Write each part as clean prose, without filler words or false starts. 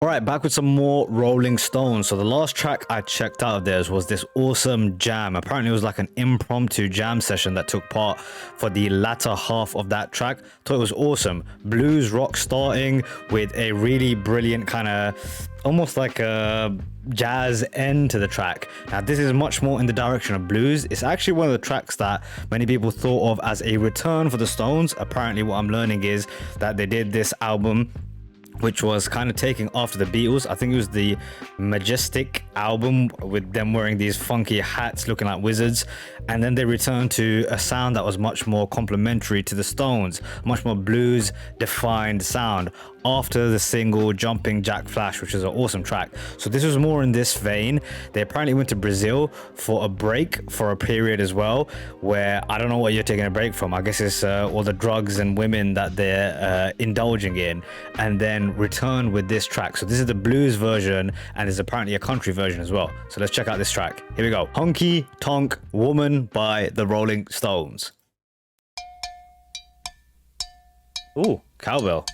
All right, back with some more Rolling Stones. So the last track I checked out of theirs was this awesome jam. Apparently it was like an impromptu jam session that took part for the latter half of that track. Thought it was awesome. Blues rock starting with a really brilliant kind of almost like a jazz end to the track. Now this is much more in the direction of blues. It's actually one of the tracks that many people thought of as a return for the Stones. Apparently what I'm learning is that they did this album which was kind of taking after the Beatles. I think it was the Majestic album with them wearing these funky hats looking like wizards, and then they returned to a sound that was much more complementary to the Stones, much more blues defined sound after the single Jumping Jack Flash, which is an awesome track. So this was more in this vein. They apparently went to Brazil for a break for a period as well, where I don't know what you're taking a break from. I guess it's all the drugs and women that they're indulging in, and then return with this track. So this is the blues version, and there's apparently a country version as well. So let's check out this track. Here we go. Honky Tonk Woman by the Rolling Stones. Ooh, cowbell.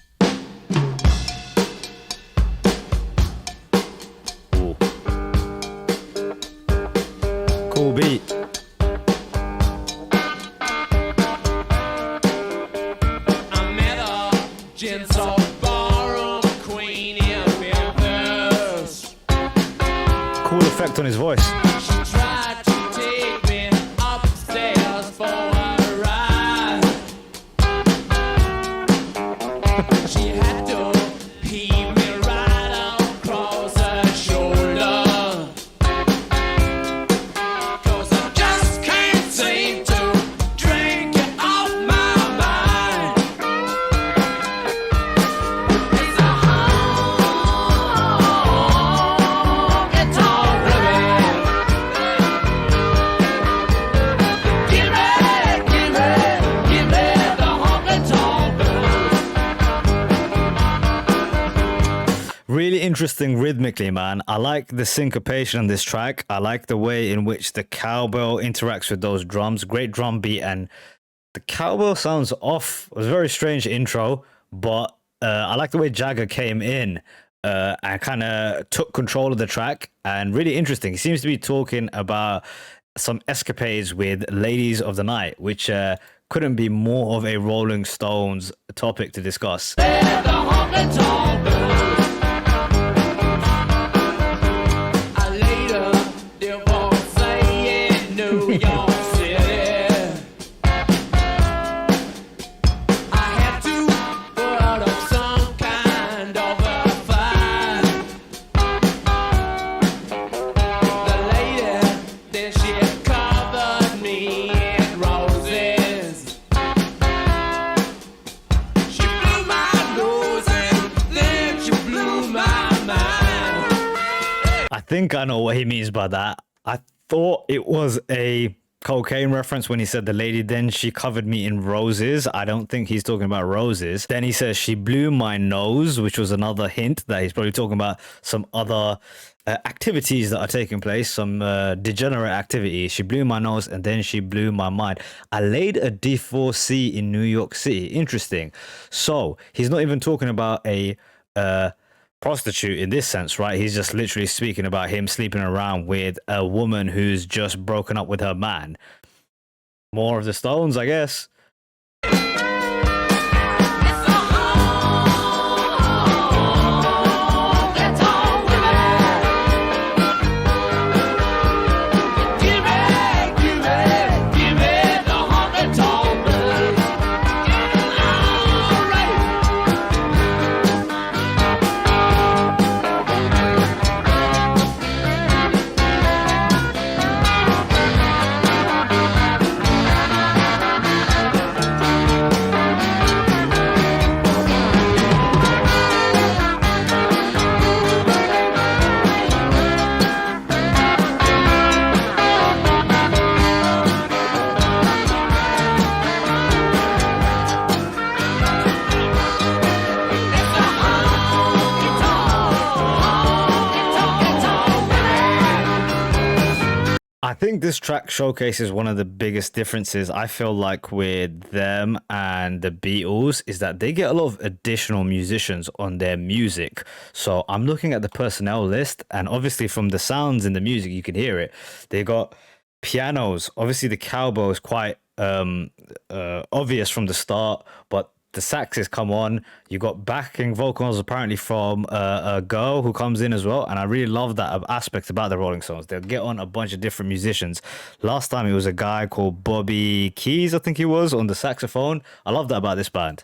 Ooh. Cool beat. Cool effect on his voice. She tried to take me upstairs for a ride. She had to heave me right across her shoulder. 'Cause I just can't seem to drink it off my mind. It's a honky tonk woman. Give me the honky tonk blues. Really interesting rhythmically, man. I like the syncopation on this track. I like the way in which the cowbell interacts with those drums. Great drum beat, and the cowbell sounds off. It was a very strange intro, but I like the way Jagger came in and kind of took control of the track, and really interesting. He seems to be talking about some escapades with ladies of the night, which couldn't be more of a Rolling Stones topic to discuss. The honky tonk blues. I later divorced in New York City. I had to put up some kind of a fight. The lady, then she covered me in roses. She blew my nose and then she blew my mind. I think I know what he means by that. I thought it was a cocaine reference when he said the lady, then she covered me in roses. I don't think he's talking about roses. Then he says she blew my nose, which was another hint that he's probably talking about some other activities that are taking place, some degenerate activity. She blew my nose and then she blew my mind. I laid a D4C in New York City. Interesting. So he's not even talking about a prostitute in this sense, right? He's just literally speaking about him sleeping around with a woman who's just broken up with her man. More of the Stones, I guess. It's a honky tonk woman. Give me the honky tonk blues. All right. I think this track showcases one of the biggest differences I feel like with them and the Beatles is that they get a lot of additional musicians on their music. So I'm looking at the personnel list, and obviously from the sounds in the music, you can hear it. They got pianos. Obviously, the cowbell is quite obvious from the start, but the saxes come on. You got backing vocals apparently from a girl who comes in as well, and I really love that aspect about the Rolling Stones. They'll get on a bunch of different musicians. Last time it was a guy called Bobby Keys, I think he was, on the saxophone. I love that about this band.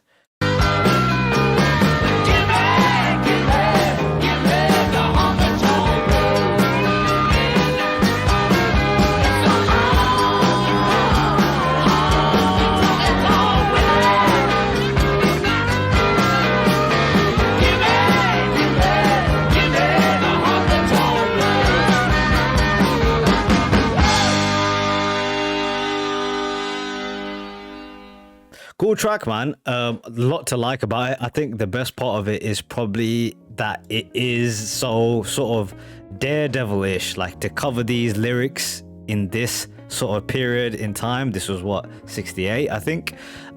Cool track, man. A lot to like about it. I think the best part of it is probably that it is so sort of daredevil-ish, like to cover these lyrics in this sort of period in time. This was what, 68, I think.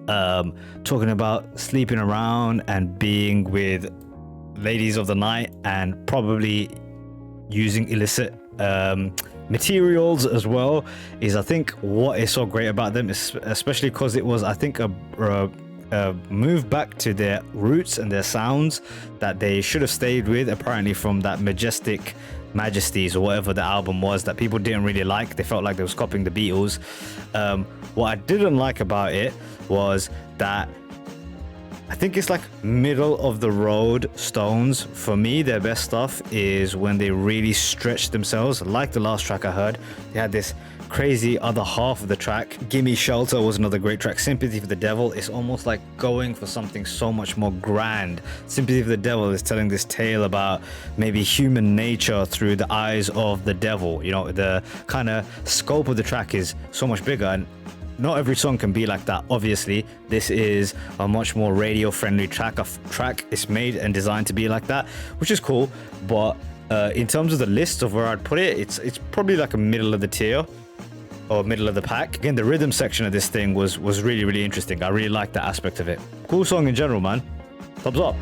Talking about sleeping around and being with ladies of the night and probably using illicit materials as well, is I think what is so great about them, is especially because it was, I think, a move back to their roots and their sounds that they should have stayed with, apparently, from that Majestic Majesties or whatever the album was that people didn't really like. They felt like they was copying the Beatles. What I didn't like about it was that I think it's like middle of the road Stones. For me, their best stuff is when they really stretch themselves. Like the last track I heard, they had this crazy other half of the track. Gimme Shelter was another great track. Sympathy for the Devil is almost like going for something so much more grand. Sympathy for the Devil is telling this tale about maybe human nature through the eyes of the devil. You know, the kind of scope of the track is so much bigger, and not every song can be like that. Obviously, this is a much more radio-friendly track. It's made and designed to be like that, which is cool. But in terms of the list of where I'd put it, it's probably like a middle of the tier or middle of the pack. Again, the rhythm section of this thing was really, really interesting. I really like that aspect of it. Cool song in general, man. Thumbs up.